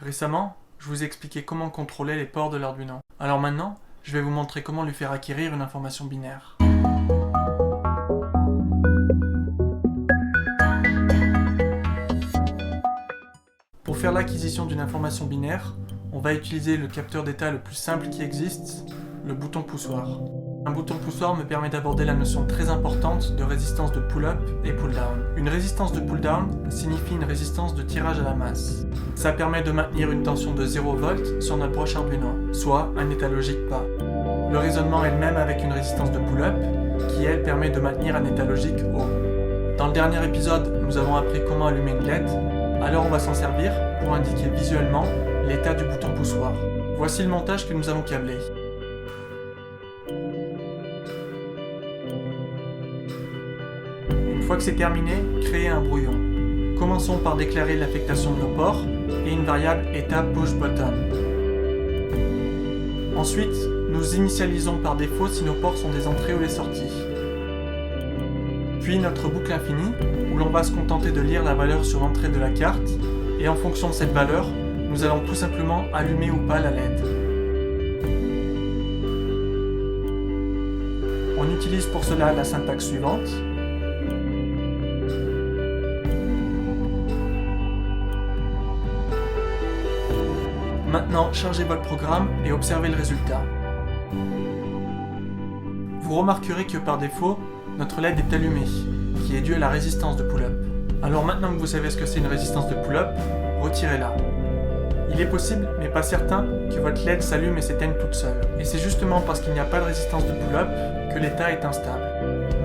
Récemment, je vous ai expliqué comment contrôler les ports de l'Arduino. Alors maintenant, je vais vous montrer comment lui faire acquérir une information binaire. Pour faire l'acquisition d'une information binaire, on va utiliser le capteur d'état le plus simple qui existe, le bouton poussoir. Un bouton poussoir me permet d'aborder la notion très importante de résistance de pull-up et pull-down. Une résistance de pull-down signifie une résistance de tirage à la masse. Ça permet de maintenir une tension de 0 V sur notre broche Arduino, soit un état logique bas. Le raisonnement est le même avec une résistance de pull-up, qui elle permet de maintenir un état logique haut. Dans le dernier épisode, nous avons appris comment allumer une LED, alors on va s'en servir pour indiquer visuellement l'état du bouton poussoir. Voici le montage que nous avons câblé. Une fois que c'est terminé, créez un brouillon. Commençons par déclarer l'affectation de nos ports et une variable état push-button. Ensuite, nous initialisons par défaut si nos ports sont des entrées ou des sorties. Puis notre boucle infinie, où l'on va se contenter de lire la valeur sur l'entrée de la carte, et en fonction de cette valeur, nous allons tout simplement allumer ou pas la LED. On utilise pour cela la syntaxe suivante. Maintenant, chargez votre programme et observez le résultat. Vous remarquerez que par défaut, notre LED est allumée, qui est due à la résistance de pull-up. Alors maintenant que vous savez ce que c'est une résistance de pull-up, retirez-la. Il est possible, mais pas certain, que votre LED s'allume et s'éteigne toute seule. Et c'est justement parce qu'il n'y a pas de résistance de pull-up que l'état est instable.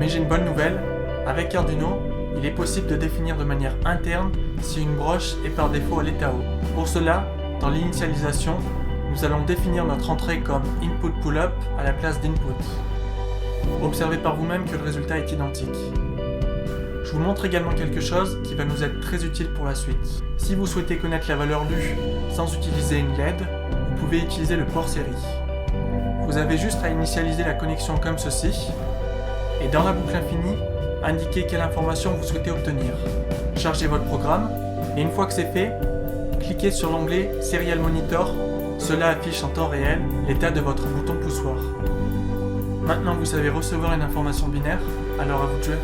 Mais j'ai une bonne nouvelle, avec Arduino, il est possible de définir de manière interne si une broche est par défaut à l'état haut. Pour cela, dans l'initialisation, nous allons définir notre entrée comme input pull-up à la place d'input. Observez par vous-même que le résultat est identique. Je vous montre également quelque chose qui va nous être très utile pour la suite. Si vous souhaitez connaître la valeur lue sans utiliser une LED, vous pouvez utiliser le port série. Vous avez juste à initialiser la connexion comme ceci, et dans la boucle infinie, indiquer quelle information vous souhaitez obtenir. Chargez votre programme, et une fois que c'est fait, cliquez sur l'onglet Serial Monitor. Cela affiche en temps réel l'état de votre bouton poussoir. Maintenant que vous savez recevoir une information binaire, alors à vous de jouer.